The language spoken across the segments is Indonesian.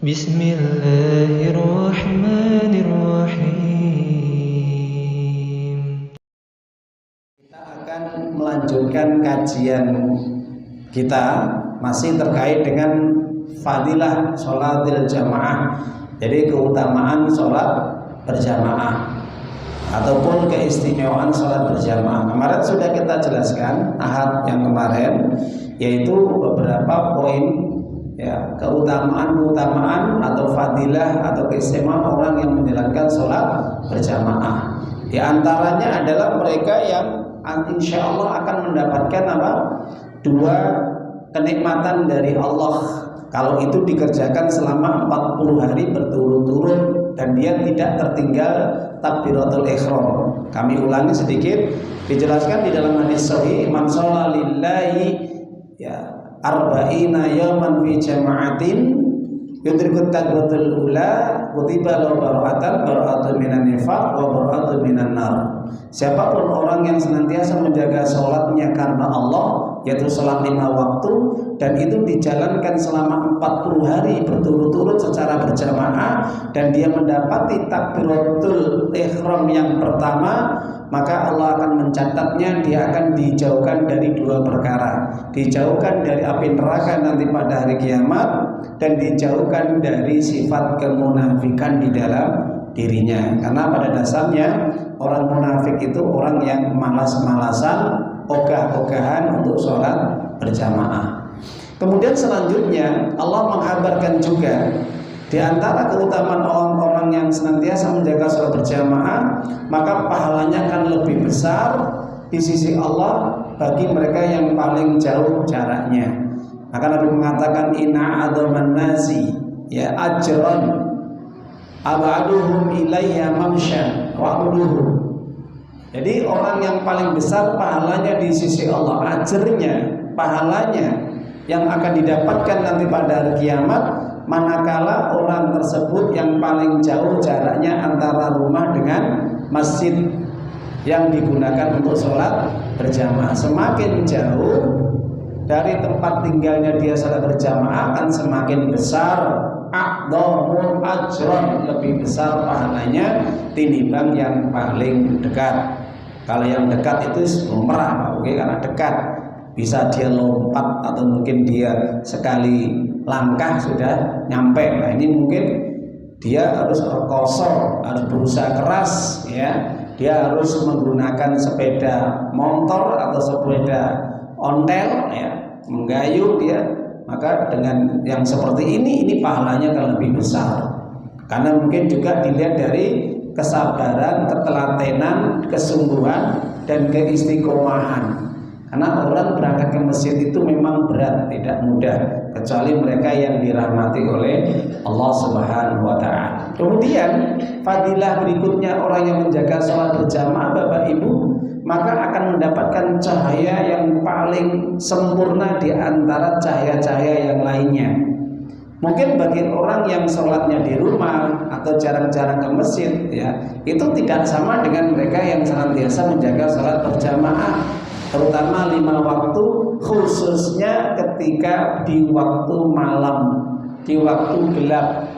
Bismillahirrahmanirrahim. Kita akan melanjutkan kajian kita masih terkait dengan fadilah sholatil jamaah. Jadi keutamaan sholat berjamaah ataupun keistimewaan sholat berjamaah. Kemarin sudah kita jelaskan ahad yang kemarin, yaitu beberapa poin ya, keutamaan atau fadilah atau keistimewaan orang yang menjalankan sholat berjamaah. Di antaranya adalah mereka yang insya Allah akan mendapatkan dua kenikmatan dari Allah kalau itu dikerjakan selama 40 hari berturut-turut dan dia tidak tertinggal takbiratul ihram. Kami ulangi sedikit, dijelaskan di dalam hadis sahih, man shalla lillahi ya arba'ina yawman fi jama'atin yudrikut takbiratul ula kutiba lahu bara'atun minan nifaq wa bara'atun minan nar. Siapapun orang yang senantiasa menjaga sholatnya karena Allah, yaitu sholat 5 waktu, dan itu dijalankan selama 40 hari berturut-turut secara berjamaah, dan dia mendapati takbiratul ihram yang pertama, maka Allah akan mencatatnya, dia akan dijauhkan dari dua perkara, dijauhkan dari api neraka nanti pada hari kiamat, dan dijauhkan dari sifat kemunafikan di dalam dirinya. Karena pada dasarnya orang munafik itu orang yang malas-malasan, ogah-ogahan untuk sholat berjamaah. Kemudian selanjutnya Allah menghabarkan juga di antara keutamaan orang-orang yang senantiasa menjaga sholat berjamaah, maka pahalanya akan lebih besar di sisi Allah bagi mereka yang paling jauh jaraknya. Maka Nabi mengatakan inna a'dhaman nasi ya ajran abaduhum ilayya mamsyan wa'buduhum. Jadi orang yang paling besar pahalanya di sisi Allah, ajrnya, pahalanya yang akan didapatkan nanti pada hari kiamat, manakala orang tersebut yang paling jauh jaraknya antara rumah dengan masjid yang digunakan untuk sholat berjamaah. Semakin jauh dari tempat tinggalnya dia sholat berjamaah akan semakin besar a'dhamul ajran, lebih besar pahalanya tinimbang yang paling dekat. Kalau yang dekat itu lumrah, oke, karena dekat bisa dia lompat atau mungkin dia sekali langkah sudah nyampe. Nah ini mungkin dia harus rekoso, harus berusaha keras ya. Dia harus menggunakan sepeda motor atau sepeda ontel ya, menggayuh dia. Maka dengan yang seperti ini pahalanya akan lebih besar. Karena mungkin juga dilihat dari kesabaran, ketelatenan, kesungguhan, dan keistiqomahan. Karena orang berangkat ke masjid itu memang berat, tidak mudah, kecuali mereka yang dirahmati oleh Allah Subhanahu wa Ta'ala. Kemudian fadilah berikutnya orang yang menjaga sholat berjamaah, Bapak Ibu, maka akan mendapatkan cahaya yang paling sempurna di antara cahaya-cahaya yang lainnya. Mungkin bagi orang yang sholatnya di rumah atau jarang-jarang ke masjid ya, itu tidak sama dengan mereka yang senantiasa menjaga sholat berjamaah, terutama 5 waktu, khususnya ketika di waktu malam, di waktu gelap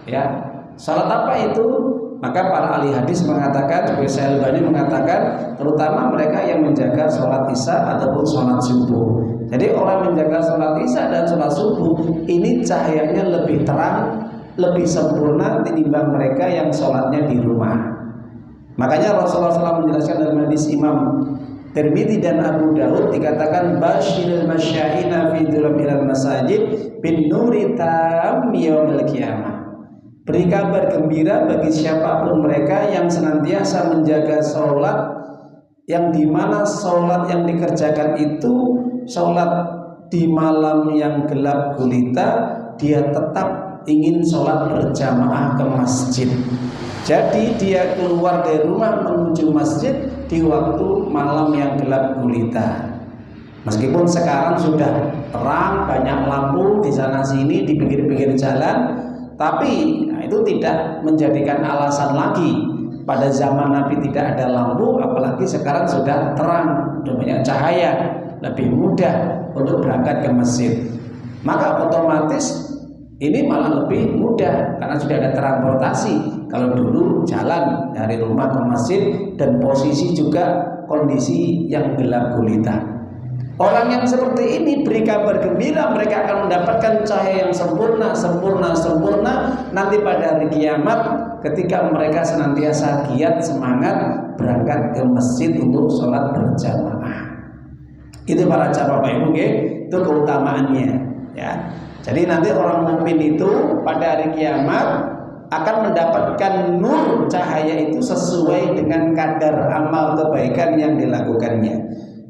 ya. Sholat apa itu? Maka para ahli hadis mengatakan, seperti Syalbani mengatakan, terutama mereka yang menjaga sholat isya ataupun sholat subuh. Jadi orang menjaga sholat isya dan sholat subuh ini cahayanya lebih terang, lebih sempurna tinimbang mereka yang sholatnya di rumah. Makanya Rasulullah SAW menjelaskan dalam hadis Imam Tirmidzi dan Abu Daud dikatakan basyiril masyaina fi dhulumil masajid bin nuri tam yaumil qiyamah. Beri kabar gembira bagi siapapun mereka yang senantiasa menjaga sholat, yang dimana sholat yang dikerjakan itu sholat di malam yang gelap gulita, dia tetap ingin sholat berjamaah ke masjid. Jadi dia keluar dari rumah menuju masjid di waktu malam yang gelap gulita. Meskipun sekarang sudah terang, banyak lampu di sana sini di pinggir-pinggir jalan, tapi itu tidak menjadikan alasan lagi. Pada zaman Nabi tidak ada lampu, apalagi sekarang sudah terang, sudah banyak cahaya, lebih mudah untuk berangkat ke masjid. Maka otomatis Ini malah lebih mudah karena sudah ada transportasi. Kalau dulu jalan dari rumah ke masjid dan posisi juga kondisi yang gelap gulita. Orang yang seperti ini beri kabar gembira, mereka akan mendapatkan cahaya yang sempurna nanti pada hari kiamat ketika mereka senantiasa giat semangat berangkat ke masjid untuk sholat berjamaah. Itu para Bapak Ibu, itu keutamaannya ya. Jadi nanti orang mukmin itu pada hari kiamat akan mendapatkan nur cahaya itu sesuai dengan kadar amal kebaikan yang dilakukannya.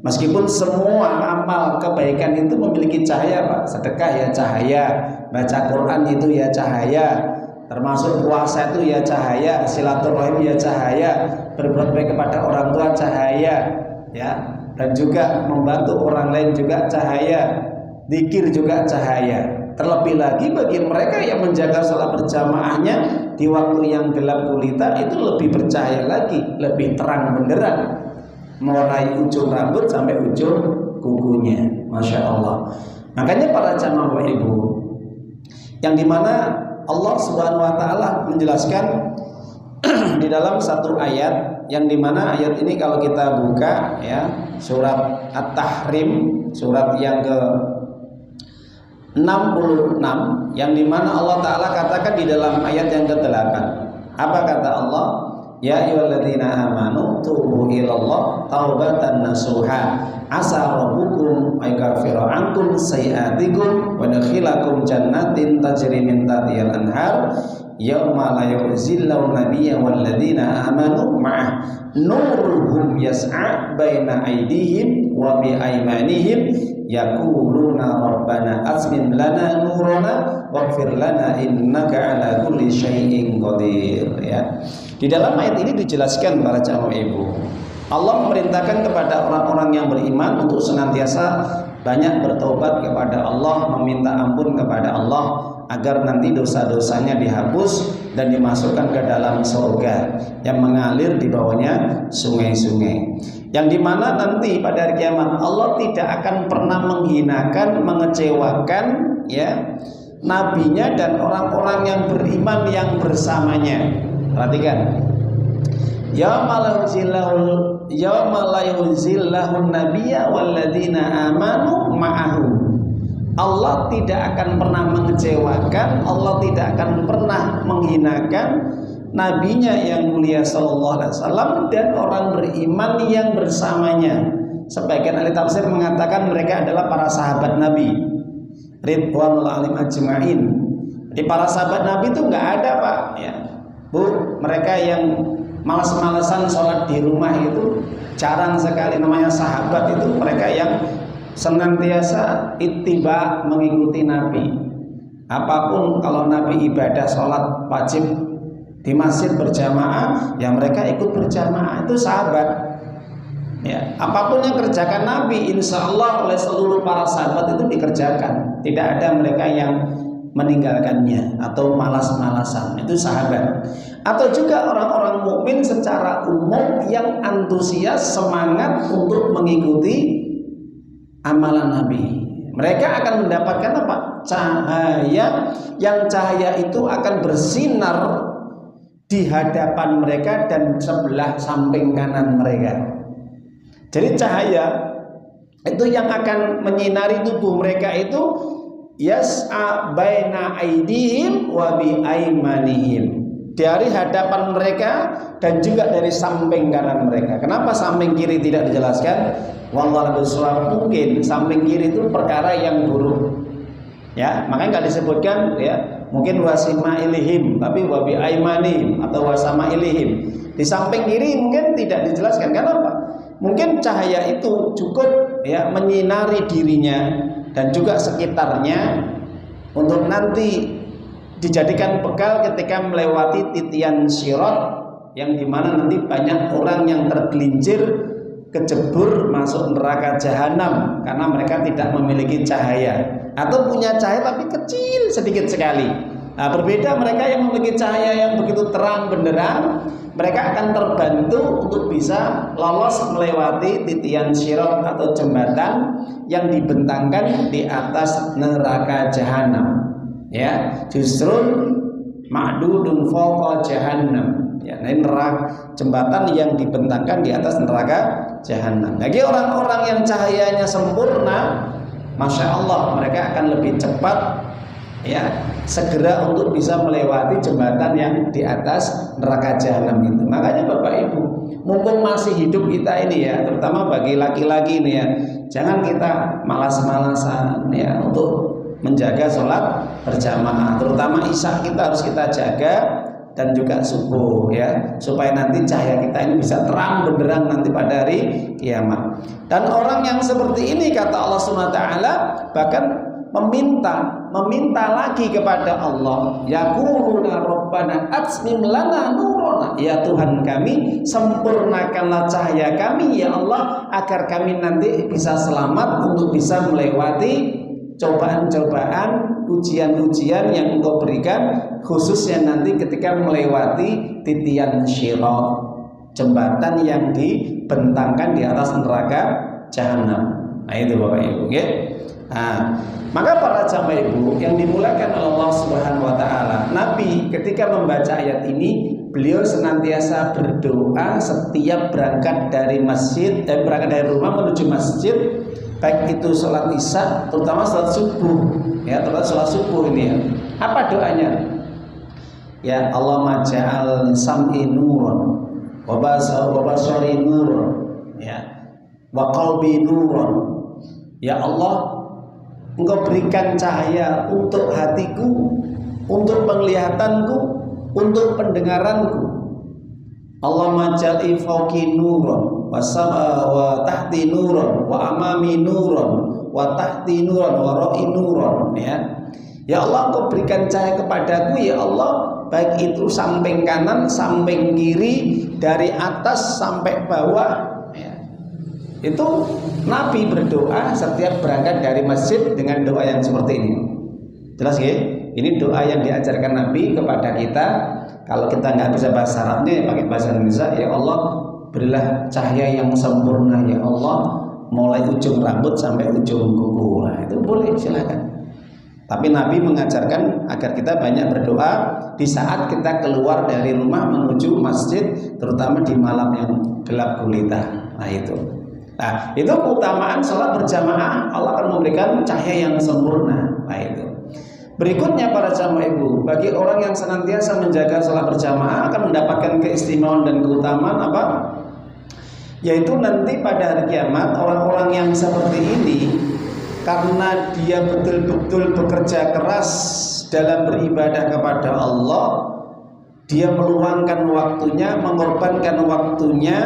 Meskipun semua amal kebaikan itu memiliki cahaya, Pak. Sedekah ya cahaya, baca Quran itu ya cahaya, termasuk puasa itu ya cahaya, silaturahim ya cahaya, berbuat baik kepada orang tua cahaya, ya, dan juga membantu orang lain juga cahaya, zikir juga cahaya. Terlebih lagi bagi mereka yang menjaga sholat berjamaahnya di waktu yang gelap gulita itu lebih bercahaya lagi, lebih terang benderang, mulai ujung rambut sampai ujung kukunya, masya Allah. Makanya para jamaah Bapak Ibu, yang dimana Allah Subhanahu Wa Taala menjelaskan di dalam satu ayat, yang dimana ayat ini kalau kita buka ya surat At-Tahrim, surat yang ke 66, yang dimana Allah Ta'ala katakan di dalam ayat yang ke-8. Apa kata Allah? Ya ayyuhalladzina amanu tubu ilallah taubatan nasuha asa rabbukum ayyaghfira ankum sayi'atikum wa yadkhilakum jannatin tajri min tahtihal anhar yauma la yukhzillahu nabiyya walladzina amanu ma'ah nuruhum yas'a baina aydihim wa bi aymanihim yaquluna rabbana asmin lana nurana waghfir lana innaka ala kulli syai'in qadir. Ya. Di dalam ayat ini dijelaskan para jamaah Ibu, Allah memerintahkan kepada orang-orang yang beriman untuk senantiasa banyak bertobat kepada Allah, meminta ampun kepada Allah agar nanti dosa-dosanya dihapus dan dimasukkan ke dalam surga yang mengalir di bawahnya sungai-sungai. Yang dimana nanti pada hari kiamat Allah tidak akan pernah menghinakan, mengecewakan ya nabinya dan orang-orang yang beriman yang bersamanya. Perhatikan, yauma la yuzillahun nabiyya walladzina amanu ma'ahu. Allah tidak akan pernah mengecewakan, Allah tidak akan pernah menghinakan nabinya yang mulia sallallahu alaihi wasallam dan orang beriman yang bersamanya. Sebagian ahli tafsir mengatakan mereka adalah para sahabat Nabi ridwanul alim ajma'in. Di para sahabat Nabi itu enggak ada, Pak, ya. Bu, mereka yang malas-malasan sholat di rumah itu jarang sekali. Namanya sahabat itu mereka yang senantiasa ittiba, mengikuti Nabi. Apapun kalau Nabi ibadah sholat wajib di masjid berjamaah, ya mereka ikut berjamaah, itu sahabat. Ya, apapun yang kerjakan Nabi, insya Allah oleh seluruh para sahabat itu dikerjakan. Tidak ada mereka yang meninggalkannya atau malas-malasan, itu sahabat. Atau juga orang-orang mukmin secara umum yang antusias, semangat untuk mengikuti amalan Nabi. Mereka akan mendapatkan apa? Cahaya, yang cahaya itu akan bersinar di hadapan mereka dan sebelah samping kanan mereka. Jadi cahaya itu yang akan menyinari tubuh mereka itu yas'a baina aidihim wa bi aymanihim, dari hadapan mereka dan juga dari samping kanan mereka. Kenapa samping kiri tidak dijelaskan? Wallahu a'lam. Mungkin samping kiri itu perkara yang buruk. Ya, makanya nggak disebutkan ya. Mungkin wasima ilihim, tapi wabi aimanihim atau wasama ilihim. Di samping kiri mungkin tidak dijelaskan. Kenapa? Mungkin cahaya itu cukup ya menyinari dirinya dan juga sekitarnya untuk nanti dijadikan bekal ketika melewati titian sirat, yang dimana nanti banyak orang yang tergelincir kejebur masuk neraka jahanam karena mereka tidak memiliki cahaya atau punya cahaya tapi kecil sedikit sekali. Nah, berbeda mereka yang memiliki cahaya yang begitu terang benderang, mereka akan terbantu untuk bisa lolos melewati titian sirat atau jembatan yang dibentangkan di atas neraka jahanam. Ya, justru ma'dudun fawqa jahannam. Ya, ini neraka, jembatan yang dibentangkan di atas neraka jahanam. Bagi orang-orang yang cahayanya sempurna, Masya Allah, mereka akan lebih cepat ya segera untuk bisa melewati jembatan yang di atas neraka jahanam itu. Makanya Bapak Ibu, mumpung masih hidup kita ini ya, terutama bagi laki-laki ini ya, jangan kita malas-malasan ya untuk menjaga sholat berjamaah, terutama isya kita harus kita jaga, dan juga subuh ya, supaya nanti cahaya kita ini bisa terang benderang nanti pada hari kiamat. Dan orang yang seperti ini kata Allah SWT bahkan meminta lagi kepada Allah, yaquluna rabbana atmim lana nurana, ya Tuhan kami, sempurnakanlah cahaya kami ya Allah, agar kami nanti bisa selamat untuk bisa melewati cobaan-cobaan, ujian-ujian yang Engkau berikan, khususnya nanti ketika melewati titian syirat, jembatan yang dibentangkan di atas neraka jahanam. Nah itu Bapak Ibu ya. Nah, maka para jamaah Ibu yang dimuliakan oleh Allah Subhanahu wa taala, Nabi ketika membaca ayat ini, beliau senantiasa berdoa setiap berangkat dari masjid, berangkat dari rumah menuju masjid, baik itu sholat isya, terutama sholat subuh ya, terutama sholat subuh ini ya. Apa doanya? Ya Allah maja'al sam'i nuran wa basari nuran ya wa qalbi nuran. Ya Allah, Engkau berikan cahaya untuk hatiku, untuk penglihatanku, untuk pendengaranku. Allah maj'al fawqi nuran wa tahti nuran wa amami nuran wa tahti nuran wa ra'i nuran ya. Ya Allah, Engkau berikan cahaya kepadaku ya Allah, baik itu samping kanan, samping kiri, dari atas sampai bawah ya. Itu Nabi berdoa setiap berangkat dari masjid dengan doa yang seperti ini. Jelas ya? Ini doa yang diajarkan Nabi kepada kita. Kalau kita nggak bisa bahasa Arabnya, pakai bahasa Indonesia. Ya Allah, berilah cahaya yang sempurna ya Allah, mulai ujung rambut sampai ujung kuku. Nah, itu boleh, silakan. Tapi Nabi mengajarkan agar kita banyak berdoa di saat kita keluar dari rumah menuju masjid, terutama di malam yang gelap gulita. Nah itu. Nah itu keutamaan sholat berjamaah, Allah akan memberikan cahaya yang sempurna. Nah itu. Berikutnya para jamaah Ibu, bagi orang yang senantiasa menjaga sholat berjamaah akan mendapatkan keistimewaan dan keutamaan apa? Yaitu nanti pada hari kiamat, orang-orang yang seperti ini, karena dia betul-betul bekerja keras dalam beribadah kepada Allah, dia meluangkan waktunya, mengorbankan waktunya,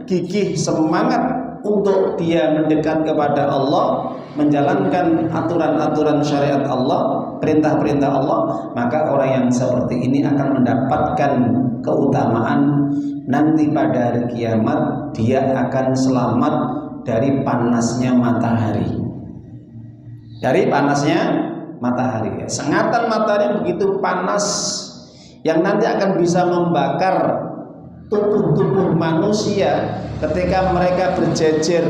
gigih semangat untuk dia mendekat kepada Allah, menjalankan aturan-aturan syariat Allah, perintah-perintah Allah, maka orang yang seperti ini akan mendapatkan keutamaan nanti pada hari kiamat. Dia akan selamat dari panasnya matahari. Dari panasnya matahari, sengatan matahari begitu panas yang nanti akan bisa membakar tubuh-tubuh manusia ketika mereka berjejer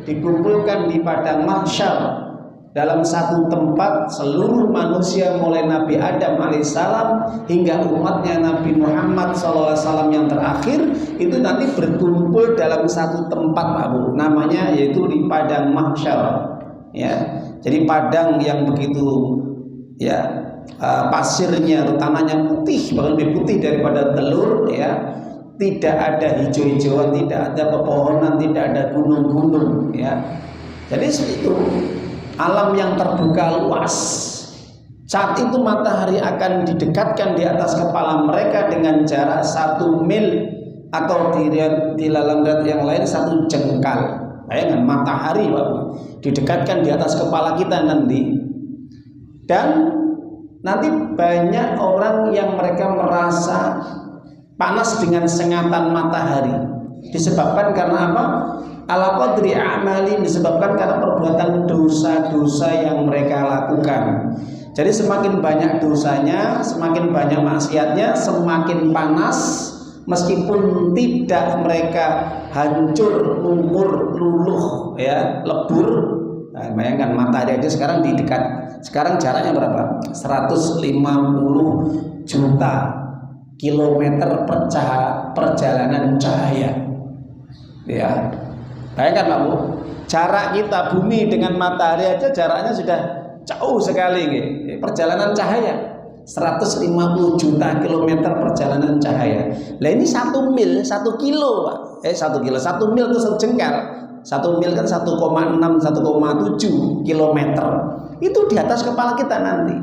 dikumpulkan di padang mahsyar dalam satu tempat. Seluruh manusia mulai Nabi Adam alaihissalam hingga umatnya Nabi Muhammad SAW yang terakhir itu nanti berkumpul dalam satu tempat Pak Bu, namanya yaitu di padang mahsyar ya. Jadi padang yang begitu ya pasirnya atau tanahnya putih, bahkan lebih putih daripada telur ya. Tidak ada hijau-hijauan, tidak ada pepohonan, tidak ada gunung-gunung ya. Jadi itu alam yang terbuka luas. Saat itu matahari akan didekatkan di atas kepala mereka dengan jarak 1 mil atau di dalam riwayat yang lain 1 jengkal. Bayangkan matahari Bapak didekatkan di atas kepala kita nanti. Dan nanti banyak orang yang mereka merasa panas dengan sengatan matahari. Disebabkan karena apa? Ala qadri a'mali, disebabkan karena perbuatan dosa-dosa yang mereka lakukan. Jadi semakin banyak dosanya, semakin banyak maksiatnya, semakin panas. Meskipun tidak mereka hancur, lumur, luluh ya, lebur, Nah, bayangkan matahari aja sekarang di dekat. Sekarang jaraknya berapa? 150 juta kilometer perjalanan cahaya. Ya. Bayangkan Pak Bu, jarak kita bumi dengan matahari aja jaraknya sudah jauh sekali nih. Perjalanan cahaya 150 juta kilometer perjalanan cahaya. Lah ini 1 mil, 1 kilo Pak. 1 kilo, 1 mil itu sejengkal. 1 mil kan 1,6, 1,7 kilometer. Itu di atas kepala kita nanti.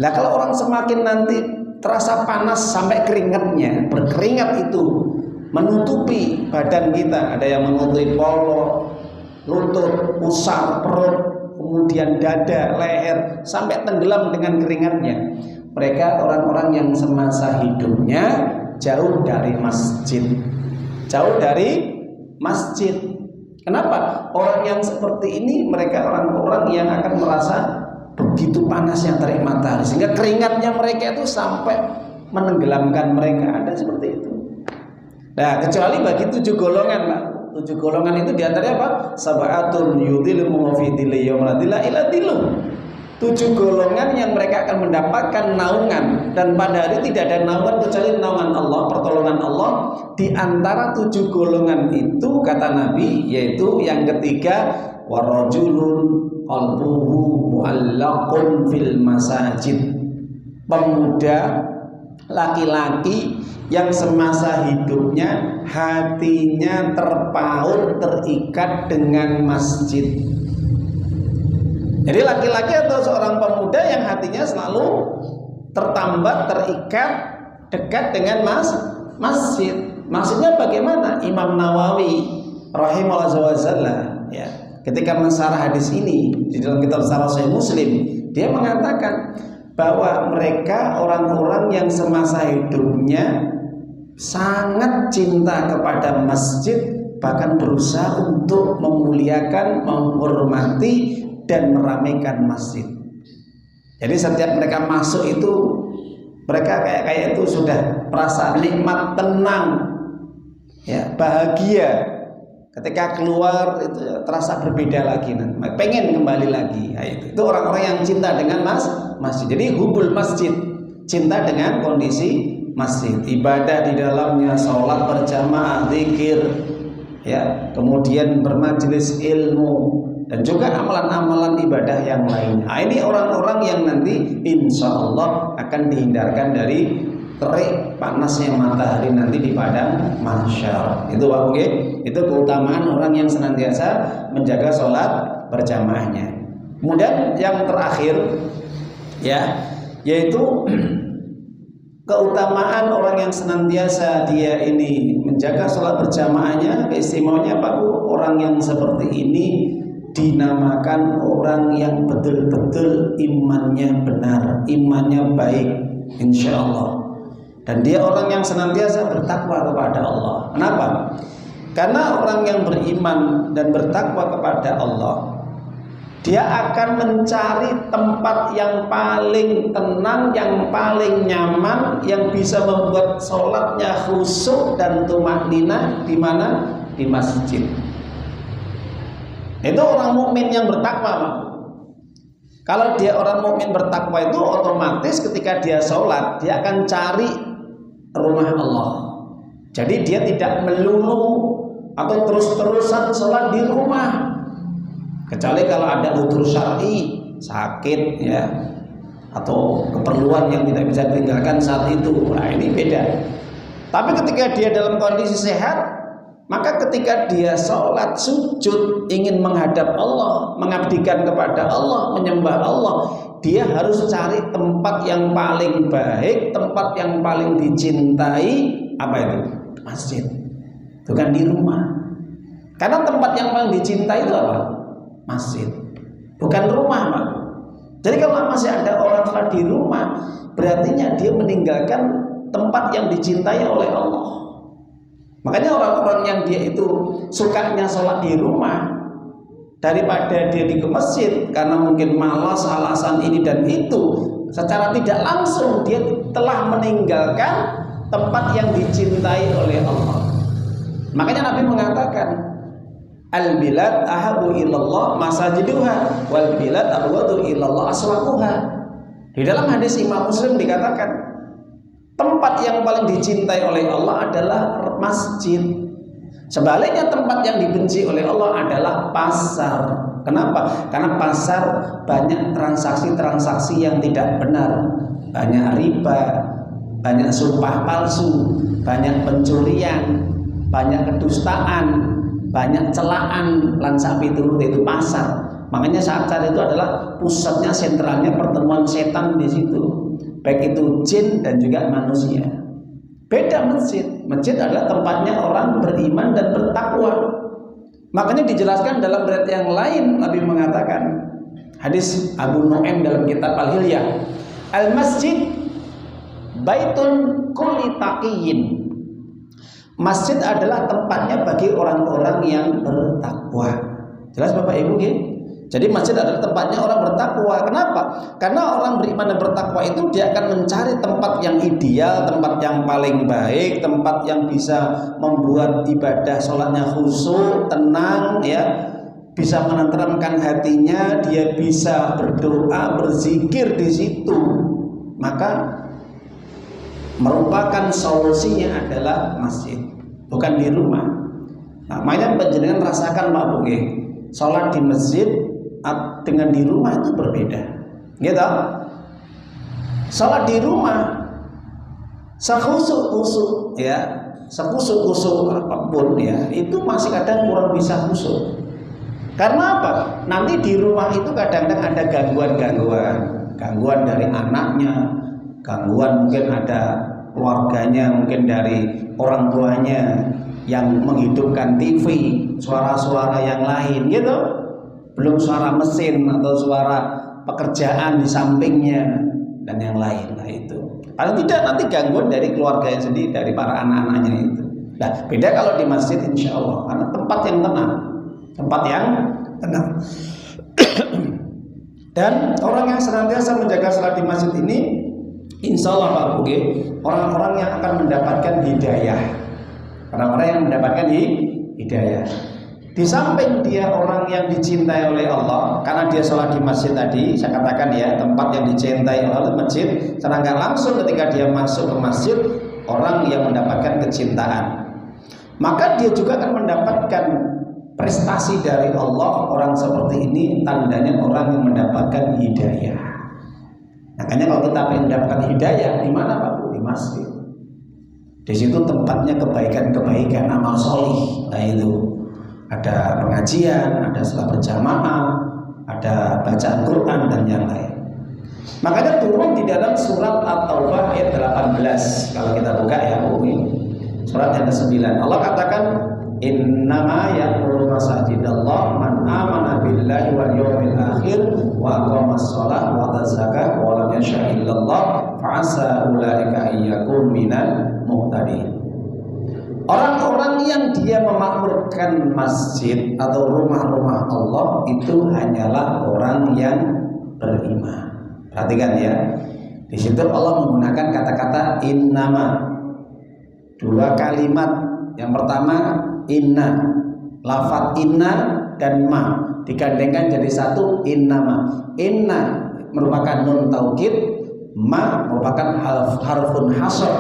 Lah kalau orang semakin nanti terasa panas sampai keringatnya, berkeringat itu menutupi badan kita, ada yang menutupi polo, lutut, pusar, perut, kemudian dada, leher, sampai tenggelam dengan keringatnya. Mereka orang-orang yang semasa hidupnya jauh dari masjid. Jauh dari masjid. Kenapa? Orang yang seperti ini mereka orang-orang yang akan merasa begitu panasnya terik matahari sehingga keringatnya mereka itu sampai menenggelamkan mereka. Ada seperti itu. Nah, kecuali bagi 7 golongan, Pak. 7 golongan itu diantaranya apa? Sab'atun yudhilluhum fi dhilli yawmin la dhilla illa dhilluh. 7 golongan yang mereka akan mendapatkan naungan, dan pada hari tidak ada naungan kecuali naungan Allah, pertolongan Allah. Di antara 7 golongan itu kata Nabi, yaitu yang ketiga, warajulun qalbuhu mu'allaqun fil masajid. Pemuda laki-laki yang semasa hidupnya hatinya terpaut, terikat dengan masjid. Jadi laki-laki atau seorang pemuda yang hatinya selalu tertambat, terikat, dekat dengan masjid. Maksudnya bagaimana? Imam Nawawi rahimahullah ya, ketika mensarah hadis ini di dalam kitab Syarah Sahih Muslim, dia mengatakan bahwa mereka orang-orang yang semasa hidupnya sangat cinta kepada masjid, bahkan berusaha untuk memuliakan, menghormati dan meramaikan masjid. Jadi setiap mereka masuk itu mereka kayak itu sudah merasa nikmat, tenang, ya, bahagia. Ketika keluar itu terasa berbeda lagi, pengen kembali lagi. Nah, itu orang-orang yang cinta dengan masjid. Jadi hubul masjid, cinta dengan kondisi masjid, ibadah di dalamnya, sholat berjamaah, zikir, ya, kemudian bermajelis ilmu, dan juga amalan-amalan ibadah yang lain. Nah, ini orang-orang yang nanti insya Allah akan dihindarkan dari terik panasnya matahari nanti di padang mahsyar. Itu Pak Oke, itu keutamaan orang yang senantiasa menjaga sholat berjamaahnya. Kemudian yang terakhir, ya, yaitu keutamaan orang yang senantiasa dia ini menjaga sholat berjamaahnya. Keistimewaannya Pak Bu, orang yang seperti ini dinamakan orang yang betul-betul imannya benar, imannya baik, insya Allah. Dan dia orang yang senantiasa bertakwa kepada Allah. Kenapa? Karena orang yang beriman dan bertakwa kepada Allah, dia akan mencari tempat yang paling tenang, yang paling nyaman, yang bisa membuat sholatnya khusyuk dan tumaninah. Di mana? Di masjid. Itu orang mukmin yang bertakwa. Kalau dia orang mukmin bertakwa itu otomatis ketika dia sholat dia akan cari rumah Allah. Jadi dia tidak melulu atau terus-terusan sholat di rumah, kecuali kalau ada udzur syar'i, sakit ya, atau keperluan yang tidak bisa ditinggalkan saat itu. Nah ini beda. Tapi ketika dia dalam kondisi sehat, maka ketika dia sholat sujud ingin menghadap Allah, mengabdikan kepada Allah, menyembah Allah, dia harus cari tempat yang paling baik, tempat yang paling dicintai. Apa itu? Masjid. Bukan di rumah. Karena tempat yang paling dicintai itu apa? Masjid. Bukan rumah, Pak. Jadi kalau masih ada orang sholat di rumah, berarti dia meninggalkan tempat yang dicintai oleh Allah. Makanya orang-orang yang dia itu sukanya sholat di rumah daripada dia di masjid karena mungkin malas, alasan ini dan itu, secara tidak langsung dia telah meninggalkan tempat yang dicintai oleh Allah. Makanya Nabi mengatakan, al bilad ahabu ilallah masajiduha wal bilad abghadu ilallah aswaquha. Di dalam hadis Imam Muslim dikatakan tempat yang paling dicintai oleh Allah adalah masjid. Sebaliknya tempat yang dibenci oleh Allah adalah pasar. Kenapa? Karena pasar banyak transaksi-transaksi yang tidak benar, banyak riba, banyak sumpah palsu, banyak pencurian, banyak kedustaan, banyak celaan, lan sapi turut, itu pasar. Makanya pasar itu adalah pusatnya, sentralnya pertemuan setan di situ, baik itu jin dan juga manusia. Beda masjid. Masjid adalah tempatnya orang beriman dan bertakwa. Makanya dijelaskan dalam riwayat yang lain, Nabi mengatakan, hadis Abu Nu'aim dalam kitab Al-Hilyah, al-masjid baitun kulli taqiyyin. Masjid adalah tempatnya bagi orang-orang yang bertakwa. Jelas Bapak Ibu ya? Jadi masjid adalah tempatnya orang bertakwa. Kenapa? Karena orang beriman dan bertakwa itu dia akan mencari tempat yang ideal, tempat yang paling baik, tempat yang bisa membuat ibadah sholatnya khusyuk, tenang, ya, bisa menenteramkan hatinya, dia bisa berdoa, berzikir di situ. Maka merupakan solusinya adalah masjid, bukan di rumah. Nah, makanya penjenengan rasakan Pak Bu, sholat di masjid dengan di rumah itu berbeda, gitu. Sholat di rumah sekhusuk-khusuk, ya, sekhusuk-khusuk apapun, ya, itu masih kadang kurang bisa khusuk. Karena apa? Nanti di rumah itu kadang-kadang ada gangguan dari anaknya, gangguan mungkin ada keluarganya, mungkin dari orang tuanya yang menghidupkan TV, suara-suara yang lain, gitu. Belum suara mesin atau suara pekerjaan di sampingnya dan yang lain. Nah itu paling tidak nanti gangguan dari keluarganya sendiri, dari para anak-anaknya itu. Nah beda kalau di masjid, insya Allah, karena tempat yang tenang, dan orang yang senantiasa menjaga salat di masjid ini, insya Allah Pak Buge, orang-orang yang akan mendapatkan hidayah, orang-orang yang mendapatkan hidayah. Di samping dia orang yang dicintai oleh Allah, karena dia sholat di masjid tadi, saya katakan ya, tempat yang dicintai oleh masjid, secara nggak langsung ketika dia masuk ke masjid, orang yang mendapatkan kecintaan, maka dia juga akan mendapatkan prestasi dari Allah. Orang seperti ini tandanya orang yang mendapatkan hidayah. Makanya kalau kita ingin mendapatkan hidayah, di mana Pak Bu? Di masjid. Di situ tempatnya kebaikan-kebaikan, amal solih. Nah itu ada pengajian, ada salat berjamaah, ada bacaan Quran dan yang lain. Makanya turun di dalam surat At-Taubah ayat 18. Kalau kita buka ya, surat yang ke-9, Allah katakan, innama ya'muru masajidallah man amana billahi wal yawmil akhir wa aqamas shalah wa ata zakah wa lam yasha illallah fa'asa ulaika iyyakum minal muhtadin. Orang-orang yang dia memakmurkan masjid atau rumah-rumah Allah itu hanyalah orang yang beriman. Perhatikan ya, di situ Allah menggunakan kata-kata innama, dua kalimat. Yang pertama inna, lafaz inna dan ma digandengkan jadi satu, innama. Inna merupakan nun taukid, ma merupakan harfun hasr,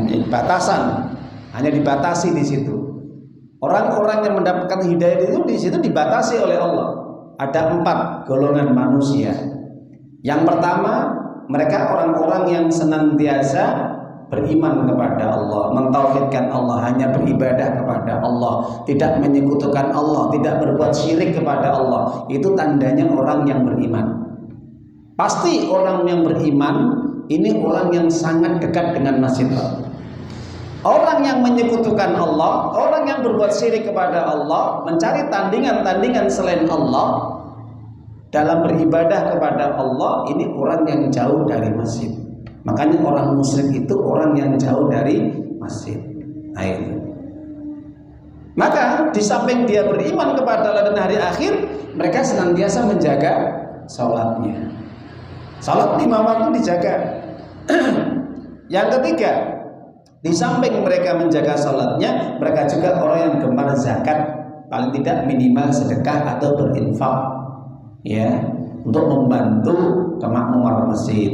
yang batasan, hanya dibatasi di situ. Orang-orang yang mendapatkan hidayah itu di situ dibatasi oleh Allah. Ada 4 golongan manusia. Yang pertama, mereka orang-orang yang senantiasa beriman kepada Allah, mentauhidkan Allah, hanya beribadah kepada Allah, tidak menyekutukan Allah, tidak berbuat syirik kepada Allah. Itu tandanya orang yang beriman. Pasti orang yang beriman ini orang yang sangat dekat dengan masjid Allah. Orang yang menyekutukan Allah, orang yang berbuat syirik kepada Allah, mencari tandingan-tandingan selain Allah dalam beribadah kepada Allah, ini orang yang jauh dari masjid. Makanya orang musyrik itu orang yang jauh dari masjid. Nah itu. Maka di samping dia beriman kepada Allah dan hari akhir, mereka senantiasa menjaga sholatnya. Sholat 5 waktu dijaga. Yang ketiga, di samping mereka menjaga sholatnya, mereka juga orang yang gemar zakat. paling tidak minimal sedekah atau berinfak, ya, untuk membantu kemakmuran masjid.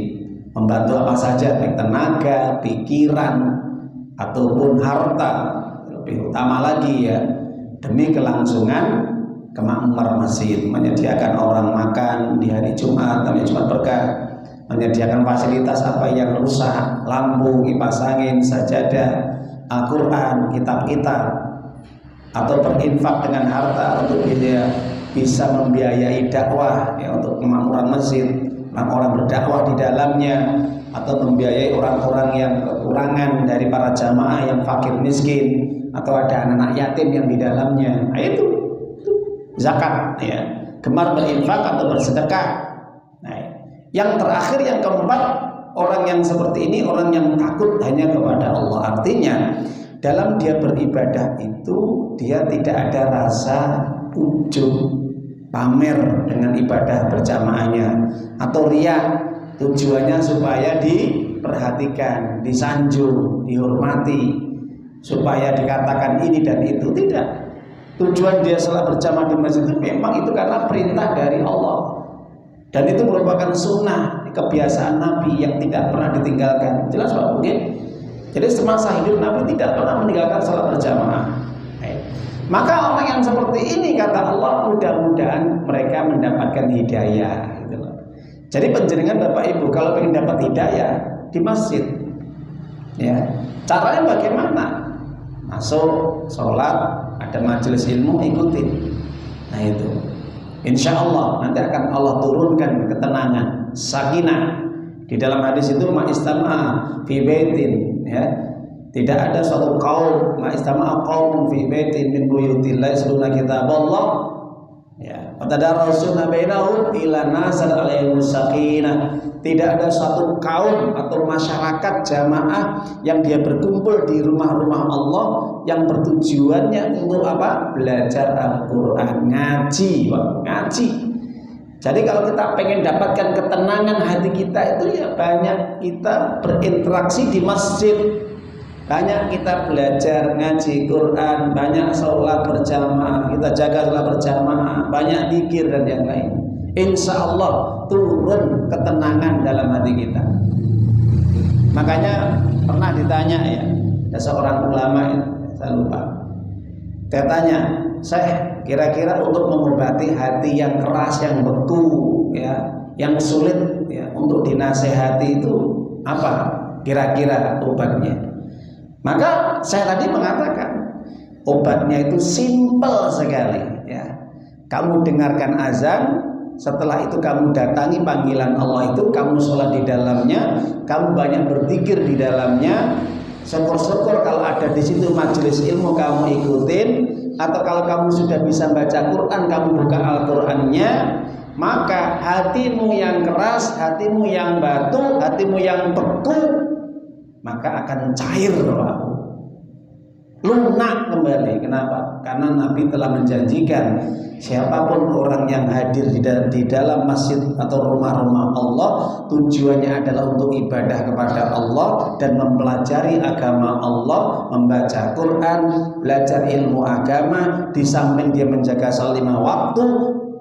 Membantu apa saja, baik tenaga, pikiran, ataupun harta. Lebih utama lagi ya, demi kelangsungan kemakmuran masjid, menyediakan orang makan di hari Jumat, hari Jumat berkah, menyediakan fasilitas apa yang rusak, lampu, kipas angin, sajadah, Al-Quran, kitab-kitab, atau berinfak dengan harta untuk dia bisa membiayai dakwah, ya, untuk kemakmuran masjid, orang-orang berdakwah di dalamnya, atau membiayai orang-orang yang kekurangan dari para jamaah yang fakir miskin, atau ada anak-anak yatim yang di dalamnya. Nah, itu zakat, ya, gemar berinfak atau bersedekah. Nah, yang terakhir, yang keempat, orang yang seperti ini orang yang takut hanya kepada Allah. Artinya dalam dia beribadah itu dia tidak ada rasa ujub, pamer dengan ibadah berjamaahnya, atau riya, tujuannya supaya diperhatikan, disanjung, dihormati, supaya dikatakan ini dan itu. Tidak. Tujuan dia sholat berjamaah di masjid itu memang itu karena perintah dari Allah, dan itu merupakan sunnah, kebiasaan Nabi yang tidak pernah ditinggalkan. Jelas Pak mungkin. Jadi semasa hidup Nabi tidak pernah meninggalkan sholat berjamaah. Maka orang yang seperti ini, kata Allah, mudah-mudahan mereka mendapatkan hidayah, gitu loh. Jadi penjenengan Bapak Ibu kalau ingin dapat hidayah di masjid, ya, caranya bagaimana? Masuk, sholat, ada majelis ilmu, ikutin. Nah itu, insya Allah nanti akan Allah turunkan ketenangan, sakinah. Di dalam hadis itu ma'istama'a fi baitin, ya, tidak ada suatu kaum ma'istama'a qaumun fi baitin min buyutillahi yatluna kitaballah, ya, fatadarasuna bainahum ila nazal alaihim sakinah. Tidak ada suatu kaum atau masyarakat jamaah yang dia berkumpul di rumah-rumah Allah yang bertujuannya untuk apa? Belajar Al-Quran, ngaji, ngaji. Jadi kalau kita pengen dapatkan ketenangan hati kita itu, ya banyak kita berinteraksi di masjid, banyak kita belajar ngaji Quran, banyak sholat berjamaah, kita jaga sholat berjamaah, banyak zikir dan yang lain. Insya Allah turun ketenangan dalam hati kita. Makanya pernah ditanya, ya, ada seorang ulama, saya lupa, saya tanya, saya kira-kira untuk mengobati hati yang keras, yang beku, ya, yang sulit, ya, untuk dinasehati itu apa kira-kira obatnya? Maka saya tadi mengatakan obatnya itu simpel sekali, ya. Kamu dengarkan azan, setelah itu kamu datangi panggilan Allah itu, kamu sholat di dalamnya, kamu banyak berzikir di dalamnya. Syukur-syukur kalau ada di situ majelis ilmu kamu ikutin, atau kalau kamu sudah bisa baca Quran kamu buka Al-Qurannya, maka hatimu yang keras, hatimu yang batu, hatimu yang beku, maka akan cair, lunak kembali. Kenapa? Karena Nabi telah menjanjikan siapapun orang yang hadir di dalam masjid atau rumah-rumah Allah, tujuannya adalah untuk ibadah kepada Allah dan mempelajari agama Allah, membaca Quran, belajar ilmu agama, di samping dia menjaga salat 5 waktu,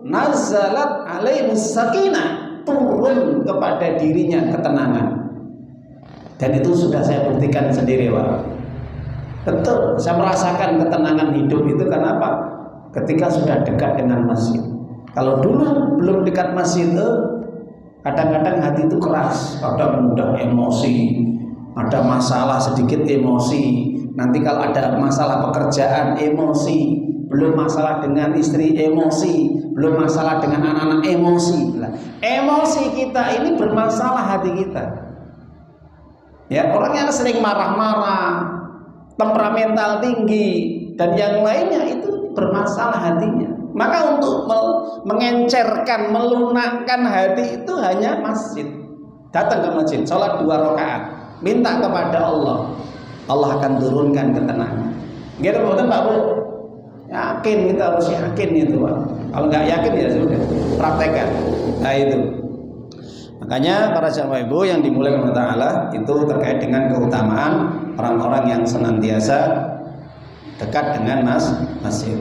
nazalat alaihi sakinah, turun kepada dirinya ketenangan. Dan itu sudah saya buktikan sendiri, Pak. Betul, saya merasakan ketenangan hidup itu karena apa? Ketika sudah dekat dengan masjid. Kalau dulu belum dekat masjid, kadang-kadang hati itu keras, kadang mudah emosi, ada masalah sedikit emosi, nanti kalau ada masalah pekerjaan emosi, belum masalah dengan istri emosi, belum masalah dengan anak-anak emosi. Emosi kita ini bermasalah hati kita. Ya, orang yang sering marah-marah, temperamental tinggi, dan yang lainnya itu bermasalah hatinya. Maka untuk mengencerkan, melunakkan hati itu hanya masjid. Datang ke masjid, sholat 2 rakaat, minta kepada Allah, Allah akan turunkan ketenangan. Gitu betul Pak Bu? Yakin, kita harus yakin itu Pak. Kalau nggak yakin ya sudah, praktekkan. Nah itu. Makanya para jamaah ibu yang dimuliakan Allah Ta'ala, itu terkait dengan keutamaan orang-orang yang senantiasa dekat dengan masjid.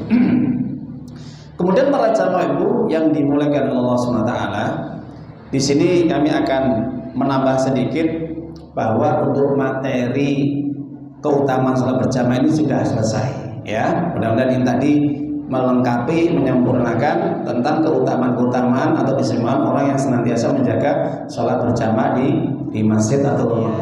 Kemudian para jamaah ibu yang dimuliakan Allah SWT, di sini kami akan menambah sedikit bahwa untuk materi keutamaan sholat berjamaah ini sudah selesai, ya. Mudah-mudahan ini tadi melengkapi, menyempurnakan tentang keutamaan-keutamaan atau keistimewaan orang yang senantiasa menjaga sholat berjamaah di masjid atau rumah.